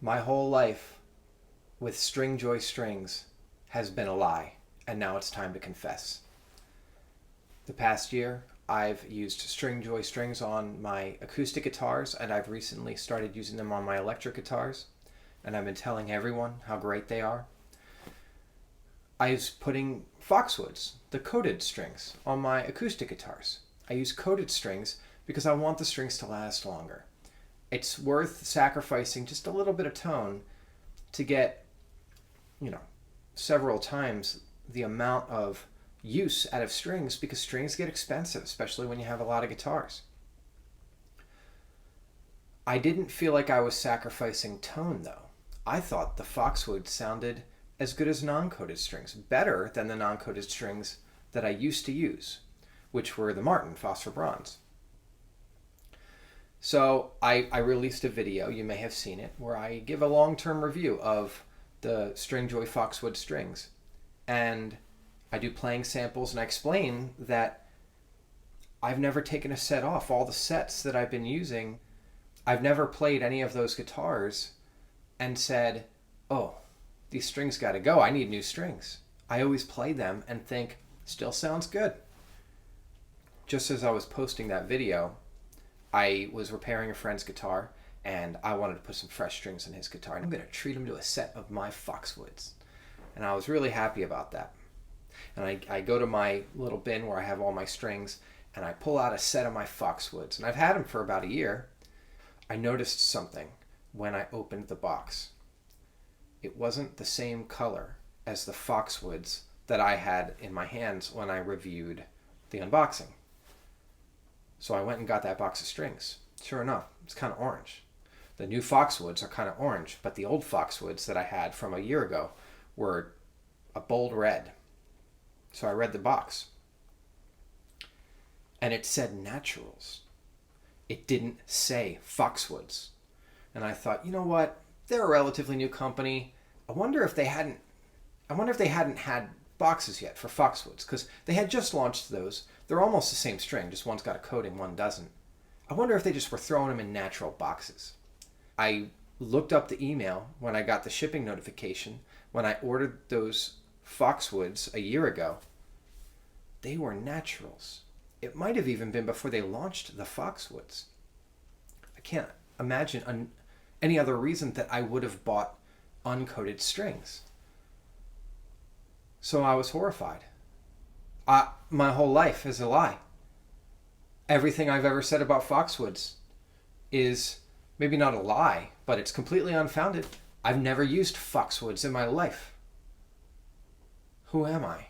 My whole life with Stringjoy strings has been a lie, and now it's time to confess. The past year, I've used Stringjoy strings on my acoustic guitars, and I've recently started using them on my electric guitars, and I've been telling everyone how great they are. I was putting Foxwoods, the coated strings, on my acoustic guitars. I use coated strings because I want the strings to last longer. It's worth sacrificing just a little bit of tone to get, several times the amount of use out of strings, because strings get expensive, especially when you have a lot of guitars. I didn't feel like I was sacrificing tone, though. I thought the Foxwoods sounded as good as non-coated strings, better than the non-coated strings that I used to use, which were the Martin phosphor bronze. So I released a video, you may have seen it, where I give a long-term review of the Stringjoy Foxwood strings. And I do playing samples, and I explain that I've never taken a set off. All the sets that I've been using, I've never played any of those guitars and said, oh, these strings got to go. I need new strings. I always play them and think, still sounds good. Just as I was posting that video, I was repairing a friend's guitar, and I wanted to put some fresh strings in his guitar, and I'm going to treat him to a set of my Foxwoods. And I was really happy about that. And I go to my little bin where I have all my strings, and I pull out a set of my Foxwoods. And I've had them for about a year. I noticed something when I opened the box. It wasn't the same color as the Foxwoods that I had in my hands when I reviewed the unboxing. So I went and got that box of strings. Sure enough, it's kind of orange. The new Foxwoods are kind of orange, but the old Foxwoods that I had from a year ago were a bold red. So I read the box, and it said Naturals. It didn't say Foxwoods. And I thought, you know what? They're a relatively new company. I wonder if they hadn't had boxes yet for Foxwoods, because they had just launched those. They're almost the same string, just one's got a coating, one doesn't. I wonder if they just were throwing them in natural boxes. I looked up the email when I got the shipping notification when I ordered those Foxwoods a year ago. They were Naturals. It might have even been before they launched the Foxwoods. I can't imagine any other reason that I would have bought uncoated strings. So I was horrified. My whole life is a lie. Everything I've ever said about Foxwoods is maybe not a lie, but it's completely unfounded. I've never used Foxwoods in my life. Who am I?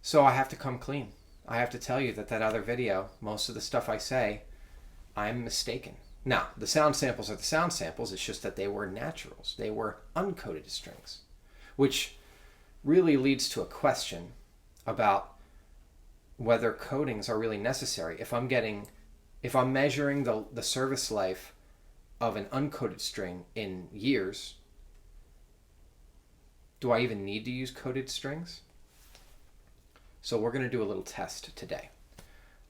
So I have to come clean. I have to tell you that other video, most of the stuff I say, I'm mistaken. Now, the sound samples are the sound samples. It's just that they were Naturals. They were uncoated strings, which really leads to a question about whether coatings are really necessary. If I'm measuring the service life of an uncoated string in years, do I even need to use coated strings? So we're going to do a little test today.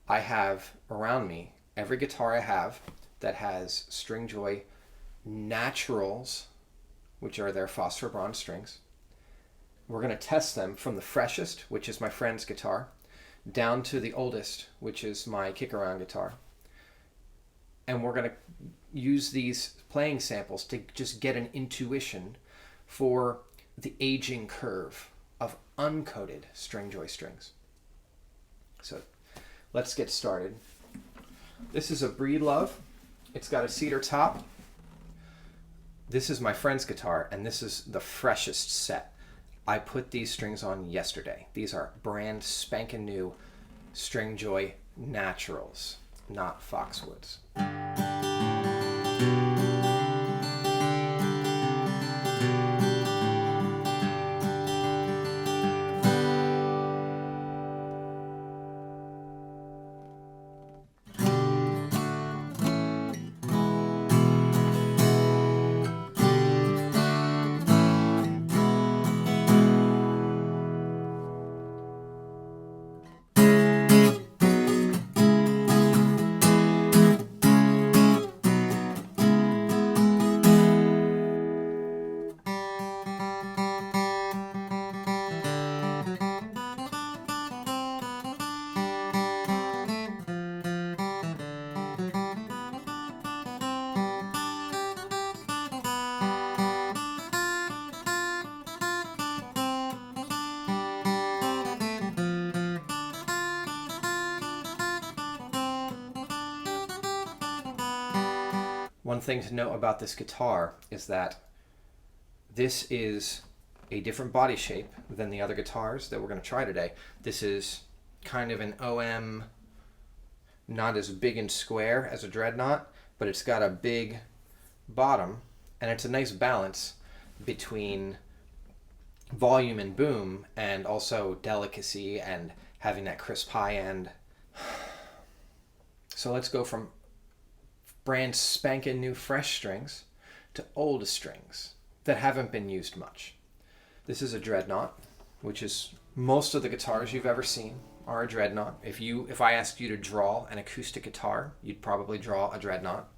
I have around me every guitar I have that has Stringjoy Naturals, which are their phosphor bronze strings. We're going to test them from the freshest, which is my friend's guitar, down to the oldest, which is my kick-around guitar. And we're going to use these playing samples to just get an intuition for the aging curve of uncoated Stringjoy strings. So let's get started. This is a Breedlove. It's got a cedar top. This is my friend's guitar, and this is the freshest set. I put these strings on yesterday. These are brand spanking new Stringjoy Naturals, not Foxwoods. thing to note about this guitar is that this is a different body shape than the other guitars that we're going to try today. This is kind of an OM, not as big and square as a Dreadnought, but it's got a big bottom, and it's a nice balance between volume and boom, and also delicacy and having that crisp high end. So let's go from brand spanking new fresh strings to old strings that haven't been used much. This is a Dreadnought, which is most of the guitars you've ever seen are a Dreadnought. If I asked you to draw an acoustic guitar, you'd probably draw a Dreadnought,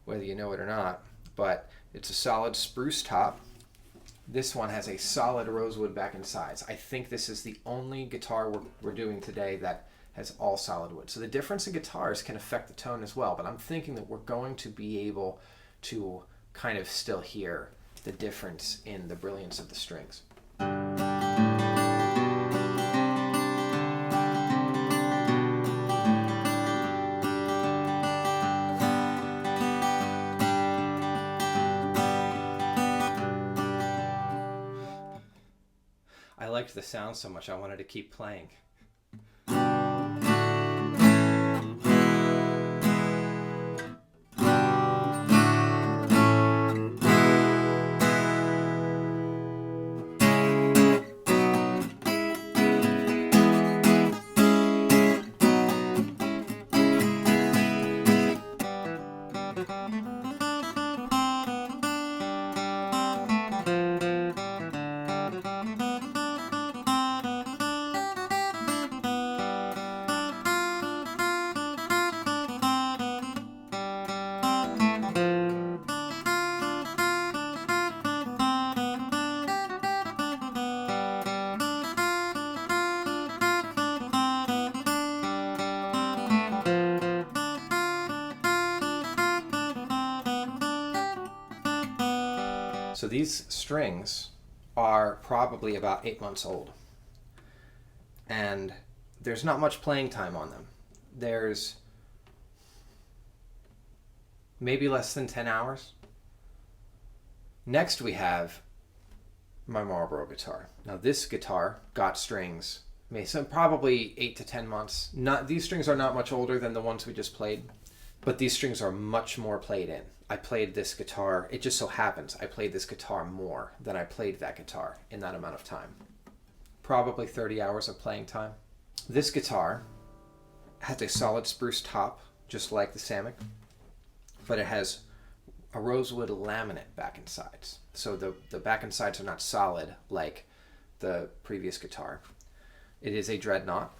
whether you know it or not. But it's a solid spruce top. This one has a solid rosewood back and sides. I think this is the only guitar we're doing today that has all solid wood. So the difference in guitars can affect the tone as well, but I'm thinking that we're going to be able to kind of still hear the difference in the brilliance of the strings. I liked the sound so much I wanted to keep playing. So these strings are probably about 8 months old, and there's not much playing time on them. There's maybe less than 10 hours. Next we have my Marlboro guitar. Now this guitar got strings, probably 8 to 10 months. These strings are not much older than the ones we just played, but these strings are much more played in. I played this guitar, it just so happens I played this guitar more than I played that guitar in that amount of time. Probably 30 hours of playing time. This guitar has a solid spruce top, just like the Samick, but it has a rosewood laminate back and sides. So the back and sides are not solid like the previous guitar. It is a Dreadnought.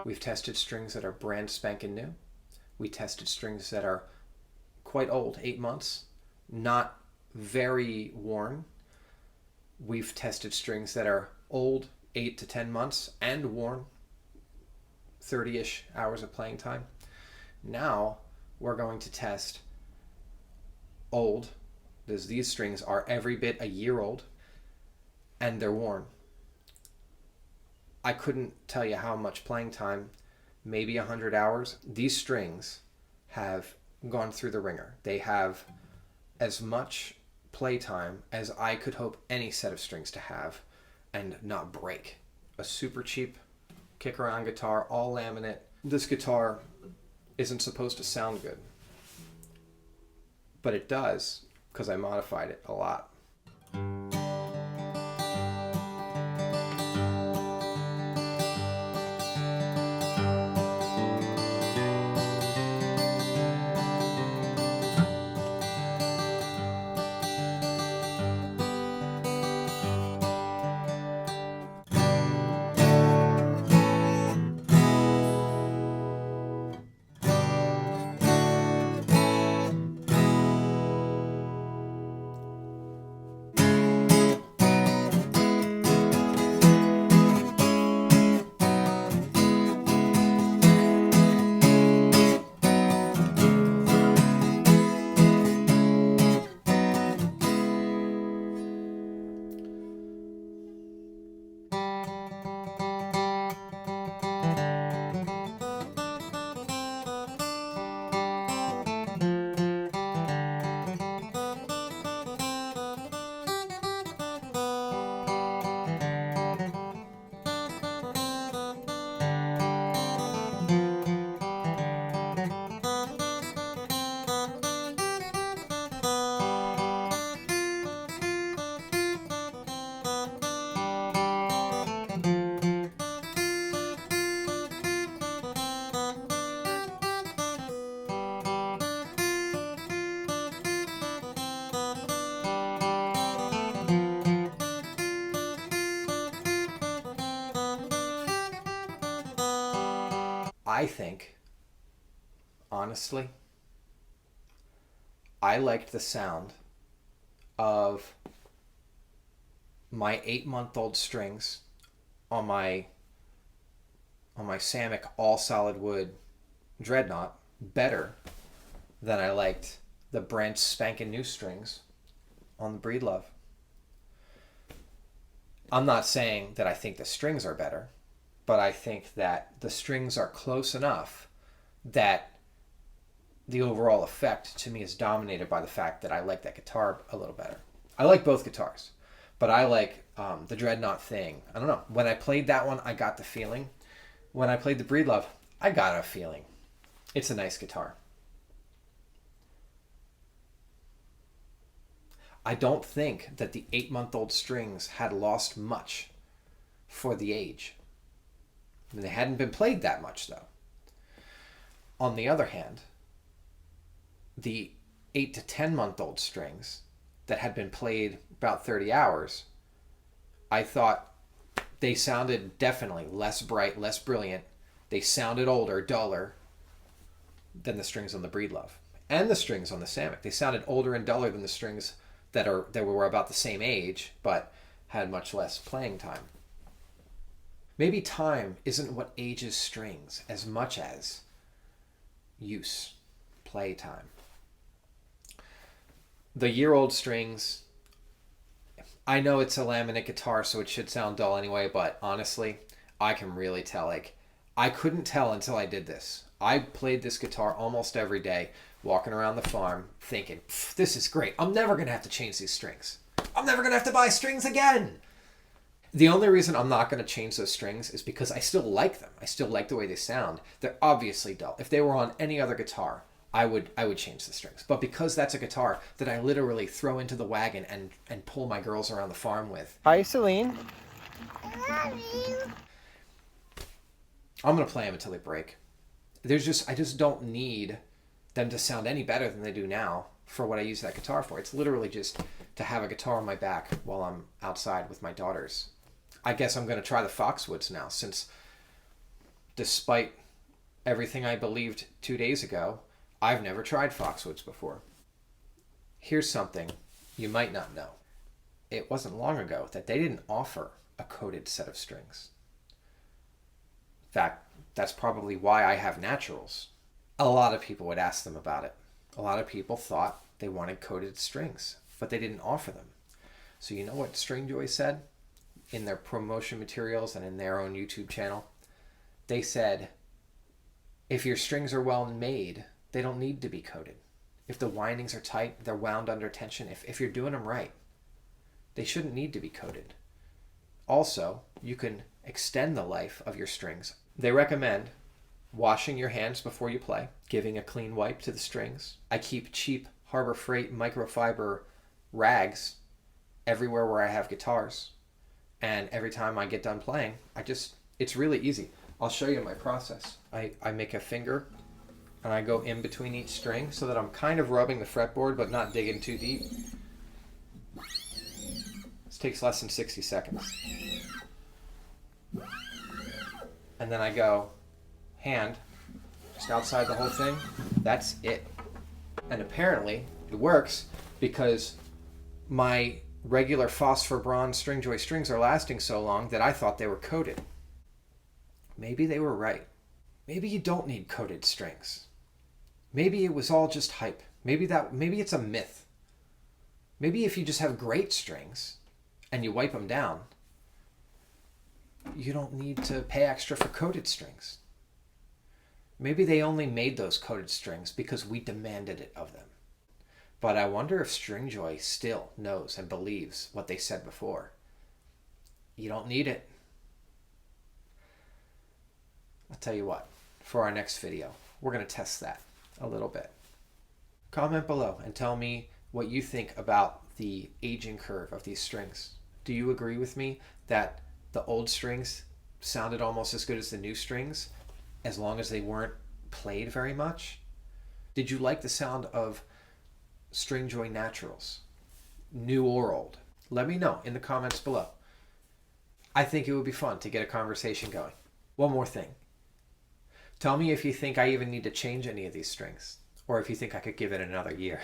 We've tested strings that are brand spanking new. We tested strings that are quite old, 8 months, not very worn. We've tested strings that are old, 8 to 10 months, and worn, 30-ish hours of playing time. Now we're going to test old, because these strings are every bit a year old, and they're worn. I couldn't tell you how much playing time, maybe 100 hours. These strings have gone through the ringer. They have as much playtime as I could hope any set of strings to have and not break. A super cheap kick around guitar, all laminate, This guitar isn't supposed to sound good, but it does because I modified it a lot. I think, honestly, I liked the sound of my 8-month-old strings on my Samick all solid wood Dreadnought better than I liked the brand spanking new strings on the Breedlove. I'm not saying that I think the strings are better, but I think that the strings are close enough that the overall effect to me is dominated by the fact that I like that guitar a little better. I like both guitars, but I like the Dreadnought thing. I don't know. When I played that one, I got the feeling. When I played the Breedlove, I got a feeling. It's a nice guitar. I don't think that the 8-month-old strings had lost much for the age. They hadn't been played that much, though. On the other hand, the 8 to 10-month-old strings that had been played about 30 hours, I thought they sounded definitely less bright, less brilliant. They sounded older, duller than the strings on the Breedlove. And the strings on the Samick. They sounded older and duller than the strings that were about the same age, but had much less playing time. Maybe time isn't what ages strings as much as use, play time. The year-old strings, I know it's a laminate guitar, so it should sound dull anyway, but honestly, I can really tell. Like, I couldn't tell until I did this. I played this guitar almost every day, walking around the farm, thinking, this is great. I'm never going to have to change these strings. I'm never going to have to buy strings again. The only reason I'm not going to change those strings is because I still like them. I still like the way they sound. They're obviously dull. If they were on any other guitar, I would change the strings. But because that's a guitar that I literally throw into the wagon and pull my girls around the farm with. Hi, Celine. I love you. I'm going to play them until they break. I just don't need them to sound any better than they do now for what I use that guitar for. It's literally just to have a guitar on my back while I'm outside with my daughters. I guess I'm going to try the Foxwoods now, since despite everything I believed 2 days ago, I've never tried Foxwoods before. Here's something you might not know. It wasn't long ago that they didn't offer a coated set of strings. In fact, that's probably why I have Naturals. A lot of people would ask them about it. A lot of people thought they wanted coated strings, but they didn't offer them. So you know what Stringjoy said in their promotion materials and in their own YouTube channel? They said, if your strings are well made, they don't need to be coated. If the windings are tight, they're wound under tension. If you're doing them right, they shouldn't need to be coated. Also, you can extend the life of your strings. They recommend washing your hands before you play, giving a clean wipe to the strings. I keep cheap Harbor Freight microfiber rags everywhere where I have guitars. And every time I get done playing, it's really easy. I'll show you my process. I make a finger and I go in between each string so that I'm kind of rubbing the fretboard but not digging too deep. This takes less than 60 seconds. And then I go hand, just outside the whole thing. That's it. And apparently it works because my regular phosphor bronze Stringjoy strings are lasting so long that I thought they were coated. Maybe they were right. Maybe you don't need coated strings. Maybe it was all just hype. Maybe it's a myth. Maybe if you just have great strings and you wipe them down, you don't need to pay extra for coated strings. Maybe they only made those coated strings because we demanded it of them. But I wonder if Stringjoy still knows and believes what they said before. You don't need it. I'll tell you what, for our next video, we're going to test that a little bit. Comment below and tell me what you think about the aging curve of these strings. Do you agree with me that the old strings sounded almost as good as the new strings as long as they weren't played very much? Did you like the sound of Stringjoy Naturals, new or old? Let me know in the comments below. I think it would be fun to get a conversation going. One more thing. Tell me if you think I even need to change any of these strings, or if you think I could give it another year.